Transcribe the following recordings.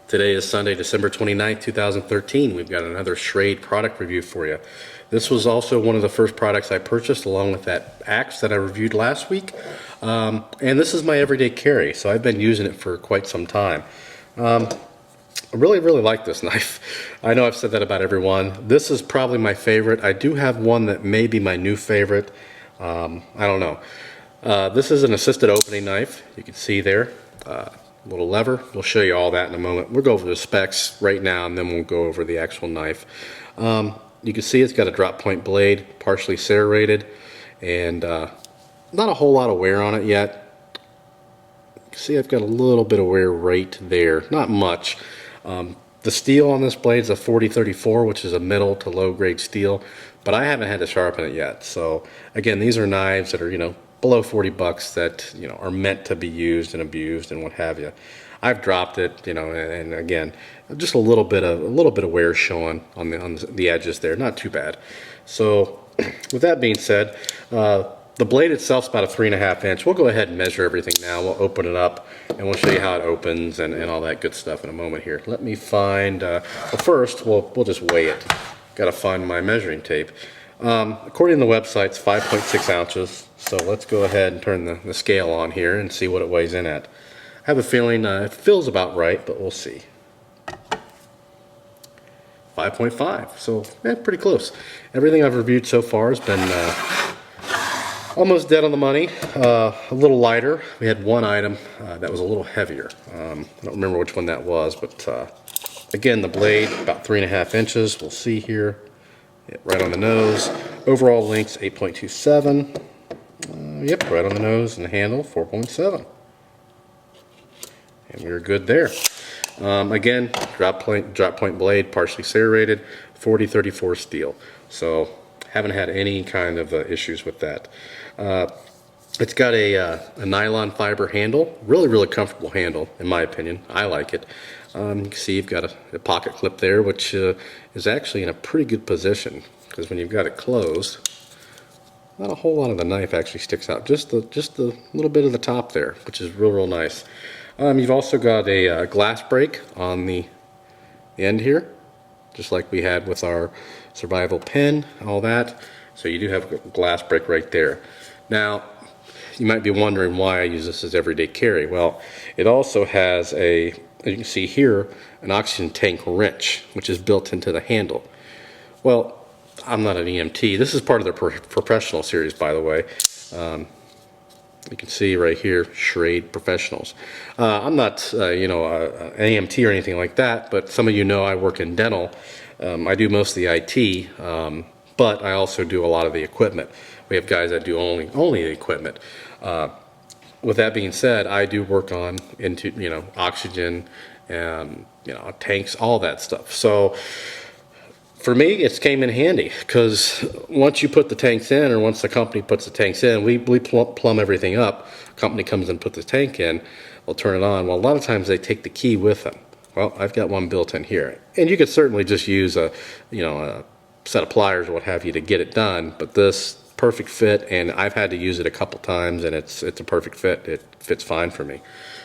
Today is Sunday, December 29th, 2013. We've got another Schrade product review for you. This was also one of the first products I purchased along with that axe that I reviewed last week. And this is my everyday carry, so I've been using it for quite some time. I really like this knife. I know I've said that about everyone. This is probably my favorite. I do have one that may be my new favorite. I don't know. This is an assisted opening knife. You can see there. Little lever. We'll show you all that in a moment. We'll go over the specs right now and then we'll go over the actual knife. You can see it's got a drop point blade, partially serrated, and not a whole lot of wear on it yet. You can see I've got a little bit of wear right there, not much. The steel on this blade is a 4034, which is a middle to low grade steel, but I haven't had to sharpen it yet. So again, these are knives that are, below 40 bucks that, are meant to be used and abused and what have you. I've dropped it, and again, just a little bit of wear showing on the edges there. Not too bad. So with that being said, the blade itself is about a 3.5 inch. We'll go ahead and measure everything now. We'll open it up and we'll show you how it opens and all that good stuff in a moment here. Let me find, well first we'll just weigh it. Got to find my measuring tape. According to the website, it's 5.6 ounces. So let's go ahead and turn the scale on here and see what it weighs in at. I have a feeling it feels about right, but we'll see. 5.5, so pretty close. Everything I've reviewed so far has been almost dead on the money, a little lighter. We had one item that was a little heavier. I don't remember which one that was, but again, the blade about 3.5 inches. We'll see here, right on the nose. Overall length's 8.27. Yep, right on the nose, and the handle 4.7. And we're good there. Again, drop point blade, partially serrated, 4034 steel. So haven't had any kind of issues with that. It's got a nylon fiber handle, really comfortable handle in my opinion. I like it. You can see you've got a pocket clip there, which is actually in a pretty good position because when you've got it closed, not a whole lot of the knife actually sticks out. Just a little bit of the top there, which is real nice. You've also got a glass break on the end here, just like we had with our survival pen, all that. So you do have a glass break right there. Now, you might be wondering why I use this as everyday carry. Well, it also has as you can see here, an oxygen tank wrench, which is built into the handle. Well, I'm not an EMT. This is part of their professional series, by the way. You can see right here, Schrade Professionals. I'm not, an EMT or anything like that, but some of you know I work in dental. I do most of the IT, but I also do a lot of the equipment. We have guys that do only the equipment. With that being said, I do work into oxygen and tanks, all that stuff. So for me, it came in handy because once you put the tanks in, or once the company puts the tanks in, we plumb everything up. Company comes and puts the tank in, we'll turn it on. Well, a lot of times they take the key with them. Well, I've got one built in here, and you could certainly just use a set of pliers or what have you to get it done. But this perfect fit, and I've had to use it a couple times, and it's a perfect fit. It fits fine for me.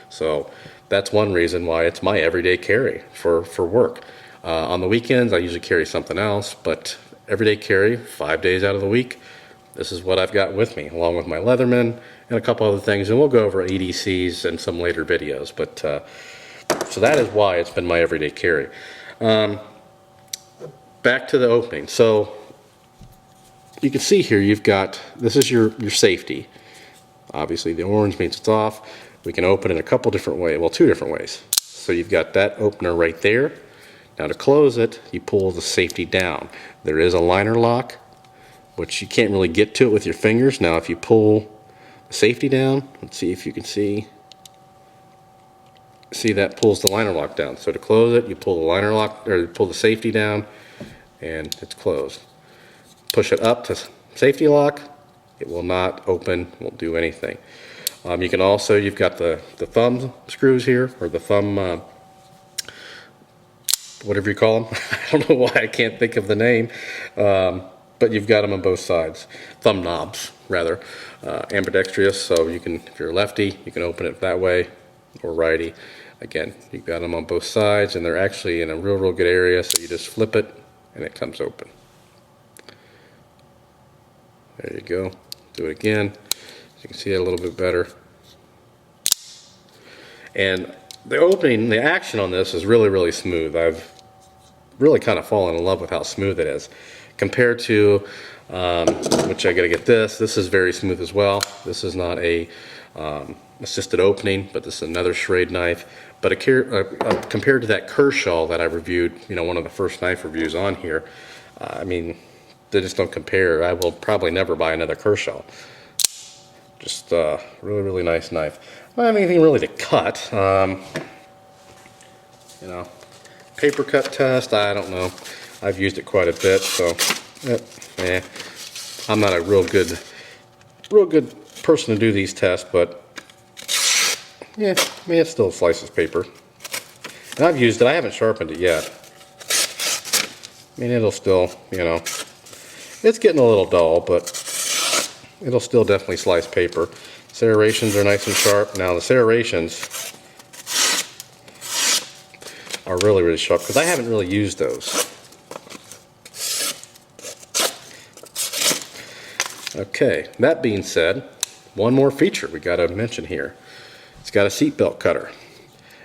So that's one reason why it's my everyday carry for work. On the weekends, I usually carry something else, but everyday carry, 5 days out of the week, this is what I've got with me, along with my Leatherman and a couple other things, and we'll go over EDCs in some later videos. But so that is why it's been my everyday carry. Back to the opening. So you can see here, you've got, this is your safety. Obviously, the orange means it's off. We can open it a couple different ways, well, 2 different ways. So you've got that opener right there. Now to close it, you pull the safety down. There is a liner lock, which you can't really get to it with your fingers. Now if you pull the safety down, let's see if you can see that pulls the liner lock down. So to close it, you pull the liner lock, or pull the safety down, and it's closed. Push it up to safety lock, it will not open, won't do anything. You can also, you've got the thumb screws here, or the thumb whatever you call them. I don't know why I can't think of the name, but you've got them on both sides. Thumb knobs, rather. Ambidextrous, so you can, if you're a lefty, you can open it that way, or righty. Again, you've got them on both sides, and they're actually in a real good area, so you just flip it and it comes open. There you go. Do it again so you can see it a little bit better. And the opening, the action on this is really smooth. I've really kind of fallen in love with how smooth it is compared to which I gotta get this. This is very smooth as well. This is not a assisted opening, but this is another Schrade knife. But compared to that Kershaw that I reviewed, you know, one of the first knife reviews on here, I mean, they just don't compare. I will probably never buy another Kershaw. Just really nice knife. I don't have anything really to cut. You know, paper cut test, I don't know. I've used it quite a bit, so I'm not a real good person to do these tests, but yeah, I mean, it still slices paper. And I've used it, I haven't sharpened it yet. I mean, it'll still, you know, it's getting a little dull, but it'll still definitely slice paper. Serrations are nice and sharp. Now the serrations are really sharp because I haven't really used those. Okay, that being said, one more feature we got to mention here. It's got a seatbelt cutter.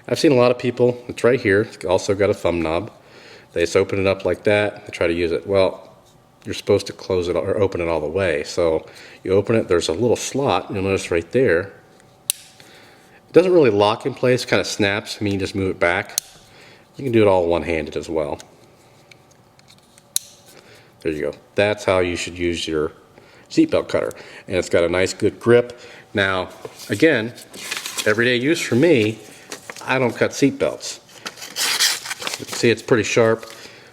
I've seen a lot of people, it's right here, it's also got a thumb knob. They just open it up like that, they try to use it. Well, you're supposed to close it or open it all the way. So you open it, there's a little slot, you'll notice right there. It doesn't really lock in place, kind of snaps, I mean, you just move it back. You can do it all one-handed as well. There you go. That's how you should use your seatbelt cutter. And it's got a nice good grip. Now, again, everyday use for me, I don't cut seatbelts. You can see it's pretty sharp.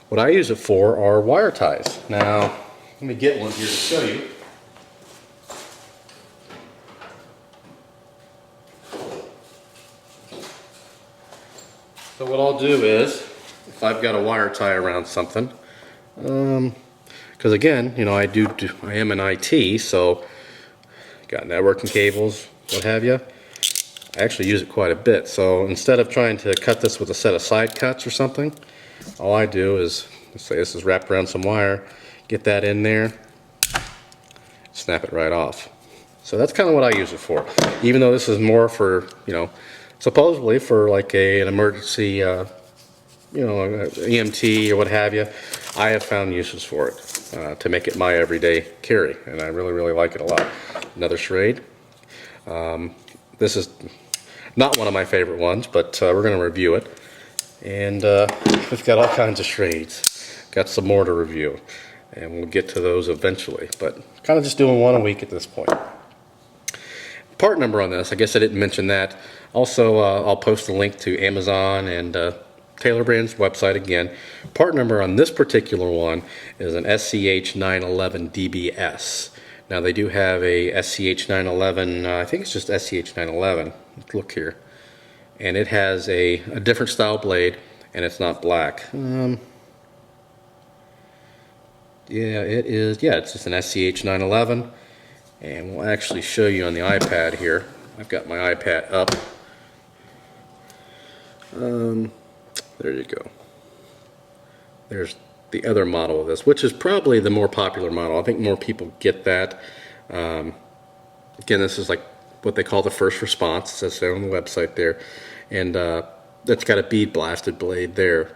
What I use it for are wire ties. Now, let me get one here to show you. So what I'll do is, if I've got a wire tie around something, because again, you know, I am in IT, so got networking cables, what have you. I actually use it quite a bit. So instead of trying to cut this with a set of side cuts or something, all I do is, let's say this is wrapped around some wire, get that in there, snap it right off. So that's kind of what I use it for. Even though this is more for, you know, supposedly for like an emergency, you know, EMT or what have you, I have found uses for it to make it my everyday carry, and I really like it a lot. Another Schrade. This is not one of my favorite ones, but we're going to review it. And we've got all kinds of Schrades. Got some more to review, and we'll get to those eventually. But kind of just doing one a week at this point. Part number on this, I guess I didn't mention that. Also, I'll post a link to Amazon and Taylor Brand's website again. Part number on this particular one is an SCH911DBS. Now they do have a SCH911, I think it's just SCH911. Let's look here. And it has a different style blade, and it's not black. Yeah, it is. Yeah, it's just an SCH911. And we'll actually show you on the iPad here. I've got my iPad up. There you go. There's the other model of this, which is probably the more popular model. I think more people get that. Again, this is like what they call the first response. It says there on the website there. And that's got a bead blasted blade there.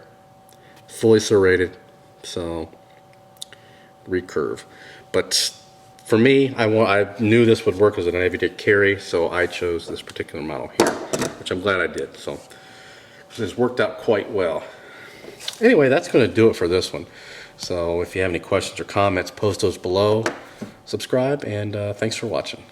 Fully serrated, so recurve. But for me, I knew this would work as an everyday carry, so I chose this particular model here, which I'm glad I did. So this worked out quite well. Anyway, that's going to do it for this one. So if you have any questions or comments, post those below. Subscribe, and thanks for watching.